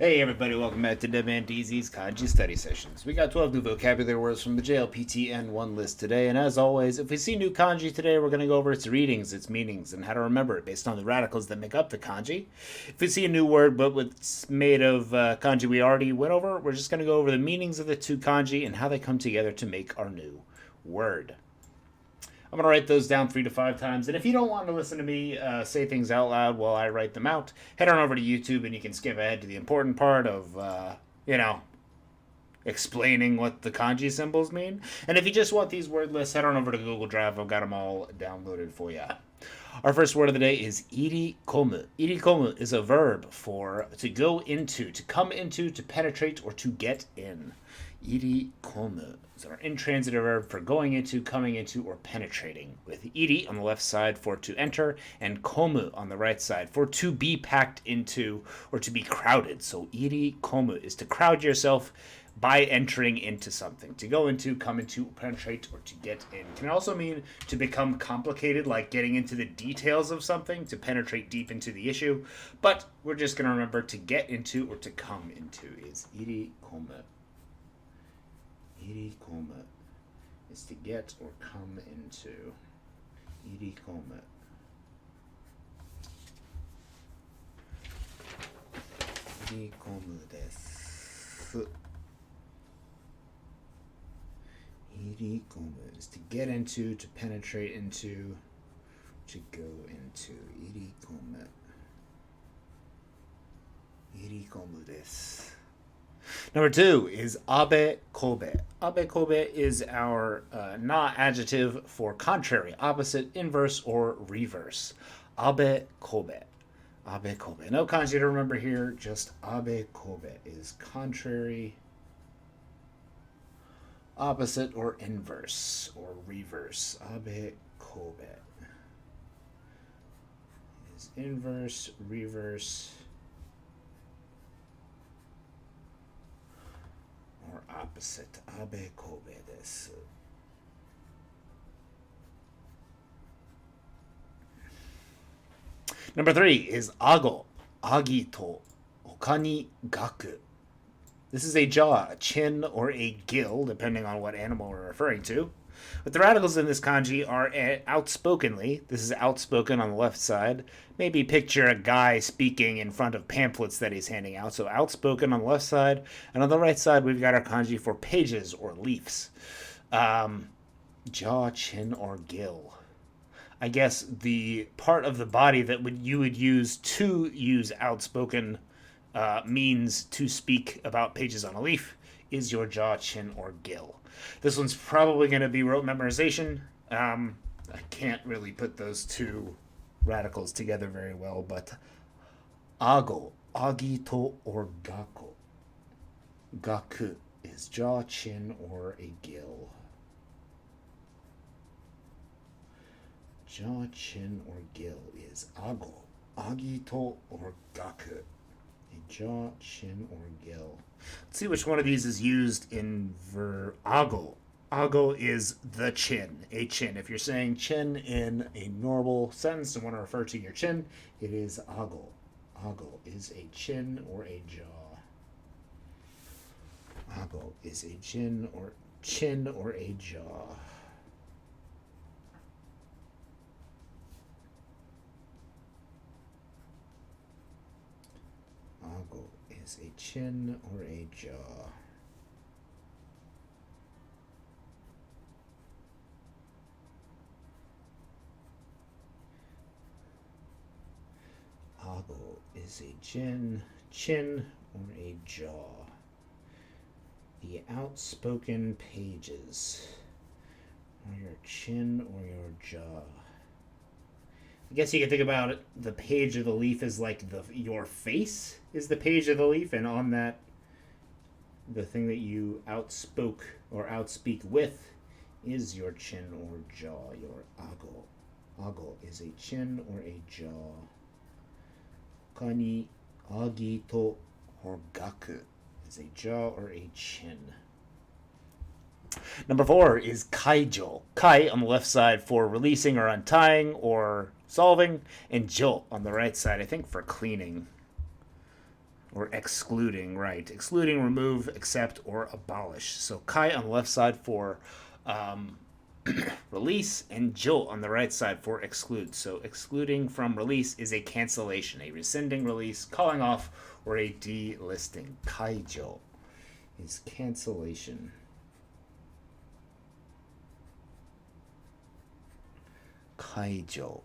Hey everybody, welcome back to DevanDZ's Kanji Study Sessions. We got 12 new vocabulary words from the JLPT N1 list today, and as always, if we see new kanji today, we're going to go over its readings, its meanings, and how to remember it based on the radicals that make up the kanji. If we see a new word but it's made of kanji we already went over, we're just going to go over the meanings of the two kanji and how they come together to make our new word. I'm going to write those down 3 to 5 times. And if you don't want to listen to me say things out loud while I write them out, head on over to YouTube and you can skip ahead to the important part of, explaining what the kanji symbols mean. And if you just want these word lists, head on over to Google Drive. I've got them all downloaded for you. Our first word of the day is irikomu. Irikomu is a verb for to go into, to come into, to penetrate, or to get in. Irikomu is our intransitive verb for going into, coming into, or penetrating, with iri on the left side for to enter, and komu on the right side for to be packed into or to be crowded. So irikomu is to crowd yourself by entering into something. To go into, come into, penetrate, or to get in. Can also mean to become complicated, like getting into the details of something, to penetrate deep into the issue. But we're just going to remember to get into or to come into is irikomu. Irikomu is to get or come into. Irikomu. Irikomu desu. Irikomu is to get into, to penetrate into, to go into. Irikomu. Irikomu desu. Number 2 is abe kobe. Abe kobe is our na adjective for contrary, opposite, inverse, or reverse. Abe kobe. Abe kobe. No kanji to remember here, just abe kobe is contrary, opposite, or inverse, or reverse. Abe kobe is inverse, reverse, or opposite. Abe kobe desu. Number 3 is ago. Agi to okani gaku. This is a jaw, a chin, or a gill, depending on what animal we're referring to. But the radicals in this kanji are outspokenly. This is outspoken on the left side. Maybe picture a guy speaking in front of pamphlets that he's handing out. So outspoken on the left side. And on the right side, we've got our kanji for pages or leaves. Jaw, chin, or gill. I guess the part of the body that you would use to use outspoken means to speak about pages on a leaf is your jaw, chin, or gill. This one's probably going to be rote memorization. I can't really put those two radicals together very well, but ago, agito, or gako. Gaku is jaw, chin, or a gill. Jaw, chin, or gill is ago, agito, or gaku. A jaw, chin, or gill. Let's see which one of these is used in ago. Ago is the chin, a chin. If you're saying chin in a normal sentence and want to refer to your chin, it is ago. Ago is a chin or a jaw. Ago is a chin or a jaw. Ago is a chin or a jaw. Ago is a chin or a jaw. The outspoken pages, or your chin or your jaw. I guess you can think about it, the page of the leaf is like your face is the page of the leaf, and on that, the thing that you outspoke or outspeak with is your chin or jaw, your ago. Ago is a chin or a jaw. Kani, agi to, or gaku is a jaw or a chin. Number 4 is kaijo. Kai on the left side for releasing or untying or solving, and jo on the right side, I think, for cleaning. Or excluding, right. Excluding, remove, accept, or abolish. So kai on the left side for release, and jo on the right side for exclude. So excluding from release is a cancellation, a rescinding release, calling off, or a delisting. Kaijo is cancellation. Kaijo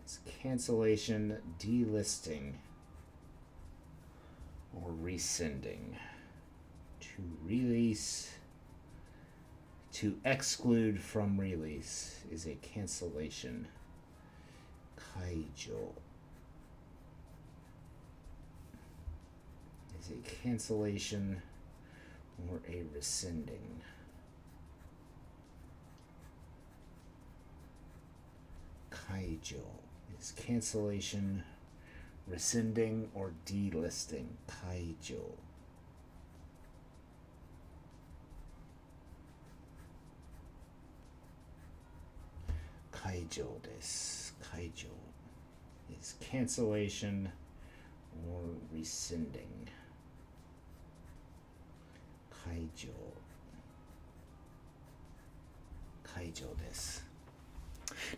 is cancellation, delisting, or rescinding. To release, to exclude from release is a cancellation. Kaijo is a cancellation or a rescinding. Kaijo is cancellation, rescinding, or delisting. Kaijo. Kaijo desu. Kaijo is cancellation or rescinding. Kaijo. Kaijo desu.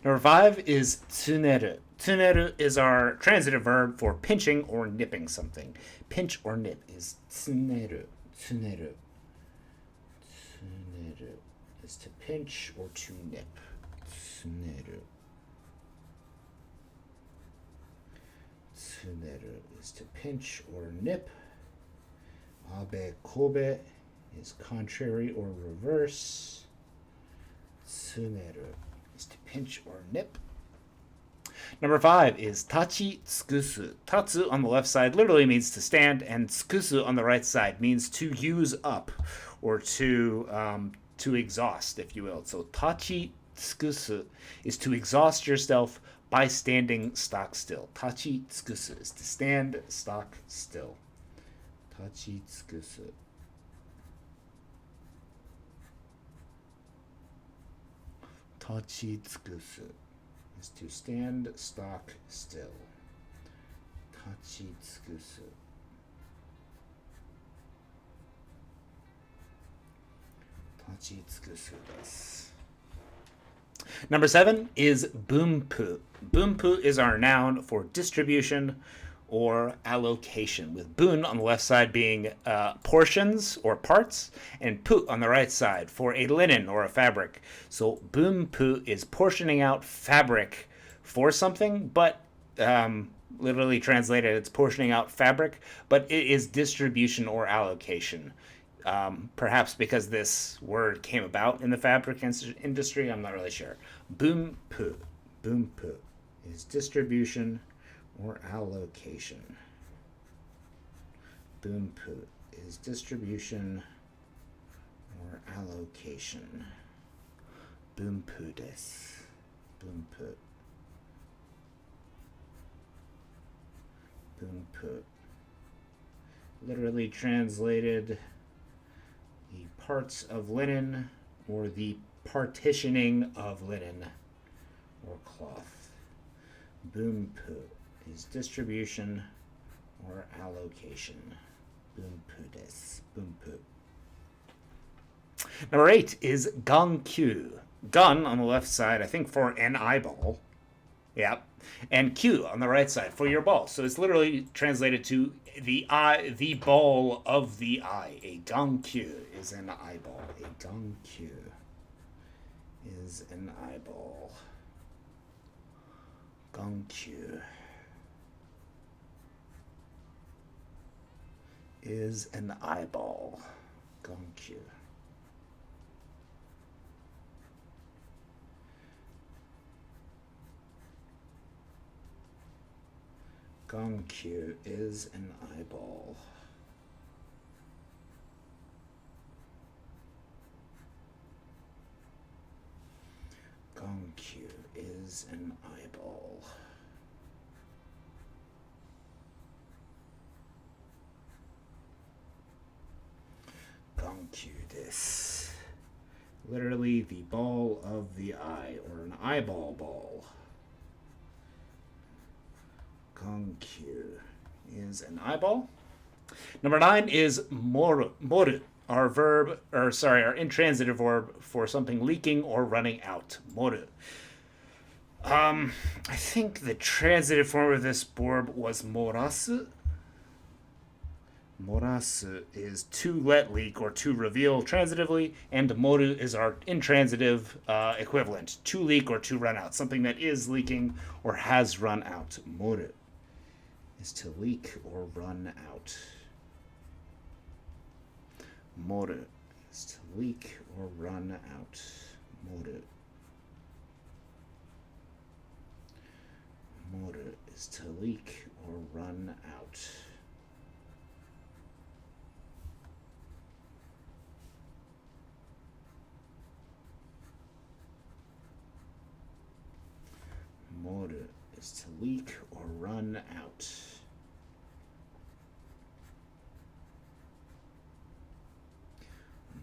Number 5 is tsuneru. Tsuneru is our transitive verb for pinching or nipping something. Pinch or nip is tsuneru. Tsuneru. Tsuneru is to pinch or to nip. Tsuneru. Tsuneru is to pinch or nip. Abe kobe is contrary or reverse. Tsuneru is to pinch or nip. Number 5 is tachi tsukusu. Tatsu on the left side literally means to stand, and tsukusu on the right side means to use up or to exhaust, if you will. So tachi tsukusu is to exhaust yourself by standing stock still. Tachi tsukusu is to stand stock still. Tachi tsukusu. Tachi tsukusu is to stand stock still. Tachi tsukusu. Tachi tsukusu desu. Number 7 is bunpu. Bunpu is our noun for distribution or allocation, with bun on the left side being portions or parts, and pu on the right side for a linen or a fabric. So bunpu is portioning out fabric for something, but literally translated, it's portioning out fabric, but it is distribution or allocation. Perhaps because this word came about in the fabric industry, I'm not really sure. Bunpu. Bunpu is distribution or allocation. Bunpu is distribution or allocation. Bunpu desu. Bunpu. Bunpu. Literally translated, the parts of linen or the partitioning of linen or cloth. Bunpu is distribution or allocation. Bunpu desu. Bunpu. Number 8 is gankyu. Gun on the left side, I think for an eyeball. Yep. And Q on the right side for your ball. So it's literally translated to the eye, the ball of the eye. A gankyu is an eyeball. A gankyu is an eyeball. Gankyu is an eyeball. Gankyu. Gankyu is an eyeball. Gankyu is an eyeball. Gankyu desu. Literally the ball of the eye, or an eyeball ball. Gankyu is an eyeball. Number 9 is moru, our intransitive verb for something leaking or running out. Moru. I think the transitive form of this verb was morasu. Morasu is to let leak or to reveal transitively, and moru is our intransitive equivalent, to leak or to run out, something that is leaking or has run out. Moru is to leak or run out. Moru is to leak or run out. Moru. Moru is to leak or run out. Moru is to leak or run out.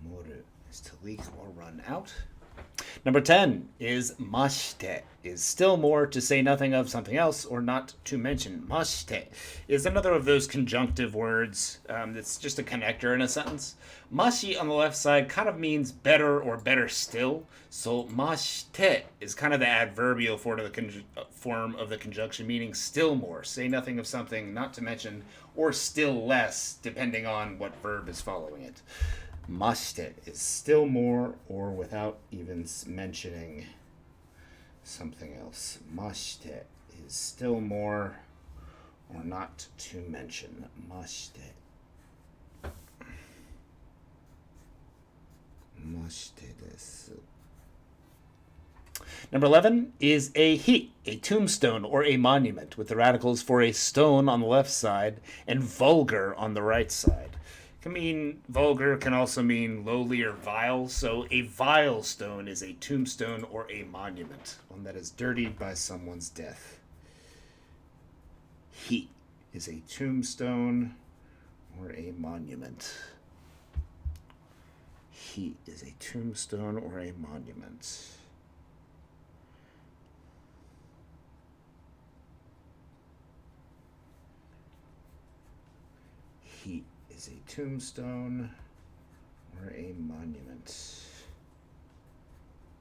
Moru is to leak or run out. Number 10 is mashite, is still more, to say nothing of something else or not to mention. Mashite is another of those conjunctive words that's just a connector in a sentence. Mashi on the left side kind of means better or better still. So mashite is kind of the adverbial form of the conjunction, meaning still more, say nothing of something, not to mention, or still less, depending on what verb is following it. Mashite is still more or without even mentioning something else. Mashite is still more or not to mention. Mashite. Mashite desu. Number 11 is a hi, a tombstone or a monument, with the radicals for a stone on the left side and vulgar on the right side. Can mean vulgar, can also mean lowly or vile. So a vile stone is a tombstone or a monument, one that is dirtied by someone's death. He is a tombstone or a monument. He is a tombstone or a monument. He is a tombstone or a monument.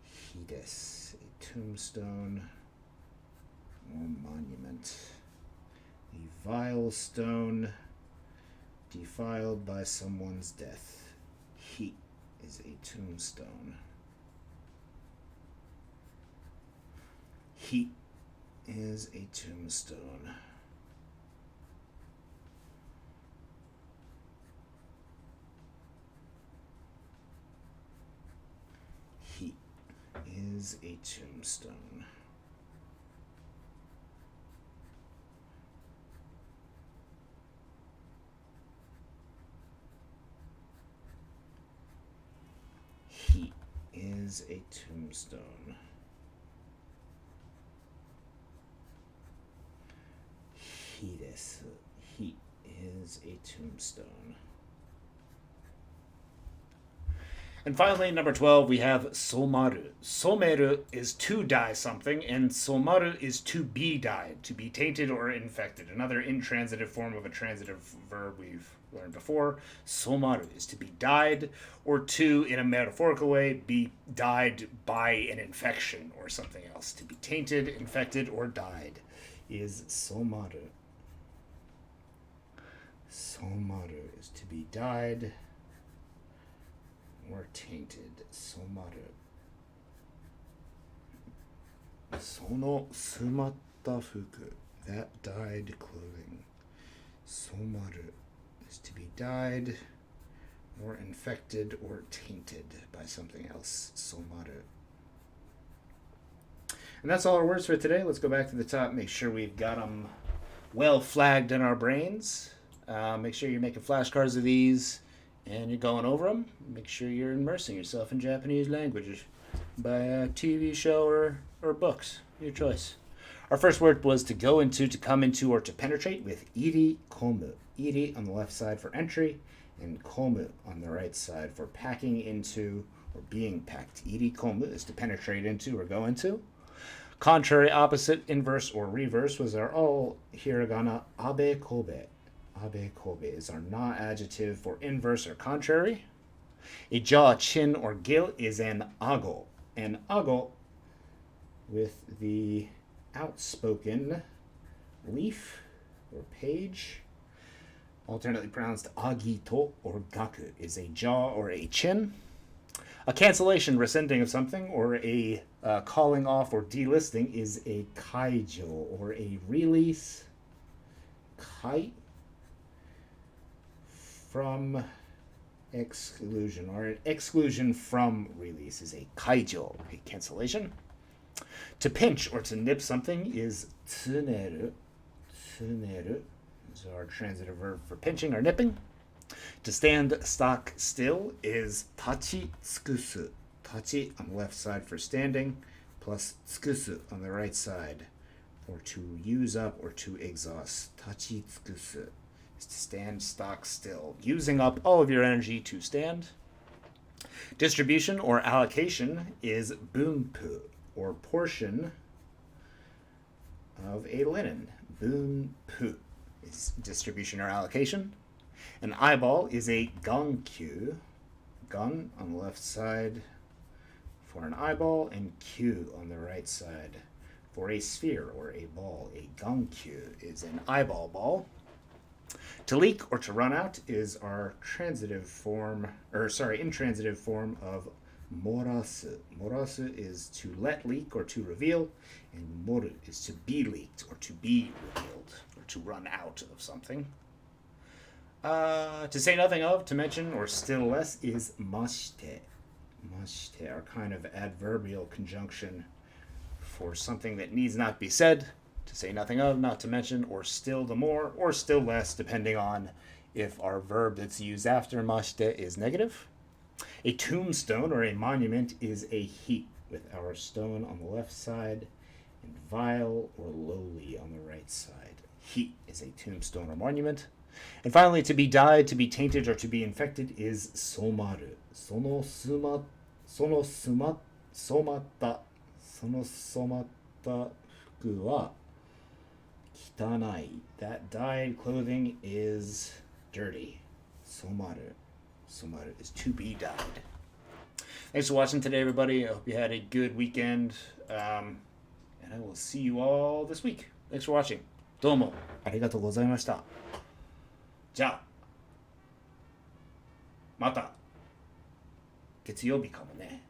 He desu, a tombstone or monument. A vile stone defiled by someone's death. He is a tombstone. He is a tombstone. He is a tombstone. He is a tombstone. He desu. He is a tombstone. And finally, number 12, we have somaru. Someru is to dye something, and somaru is to be dyed, to be tainted or infected. Another intransitive form of a transitive verb we've learned before. Somaru is to be dyed, or to, in a metaphorical way, be dyed by an infection or something else. To be tainted, infected, or dyed is somaru. Somaru is to be dyed or tainted. Somaru. Sono sumatta fuku. That dyed clothing. Somaru is to be dyed or infected or tainted by something else. Somaru. And that's all our words for today. Let's go back to the top. Make sure we've got them well flagged in our brains. Make sure you're making flashcards of these and you're going over them. Make sure you're immersing yourself in Japanese language by a TV show or books, your choice. Our first word was to go into, to come into, or to penetrate with iri komu. Iri on the left side for entry, and komu on the right side for packing into or being packed. Iri komu is to penetrate into or go into. Contrary, opposite, inverse, or reverse was our all hiragana abe kobe. abe kobes are not adjective for inverse or contrary. A jaw, chin, or gill is an ago. An ago with the outspoken leaf or page, alternately pronounced agito or gaku, is a jaw or a chin. A cancellation, rescinding of something, or a calling off or delisting is a kaijo, or a release. Kai from exclusion, or an exclusion from release is a kaijo, a cancellation. To pinch or to nip something is tsuneru. Tsuneru is our transitive verb for pinching or nipping. To stand stock still is tachi tsukusu. Tachi on the left side for standing, plus tsukusu on the right side for to use up or to exhaust. Tachi tsukusu is to stand stock still, using up all of your energy to stand. Distribution or allocation is bunpu, or portion of a linen. Bunpu is distribution or allocation. An eyeball is a gankyu. Gun on the left side for an eyeball, and kyu on the right side for a sphere or a ball. A gankyu is an eyeball ball. To leak or to run out is our intransitive form of morasu. Morasu is to let leak or to reveal, and moru is to be leaked or to be revealed or to run out of something. To say nothing of, to mention, or still less is mashite. Mashite, our kind of adverbial conjunction for something that needs not be said. To say nothing of, not to mention, or still the more, or still less, depending on if our verb that's used after mashite is negative. A tombstone or a monument is a heap, with our stone on the left side and vile or lowly on the right side. Heap is a tombstone or monument. And finally, to be dyed, to be tainted, or to be infected is somaru. Somatta fuku wa kitanai. That dyed clothing is dirty. Somaru. Somaru is to be dyed. Thanks for watching today, everybody. I hope you had a good weekend. And I will see you all this week. Thanks for watching. Domo arigatou gozaimashita. じゃあ、また月曜日かもね。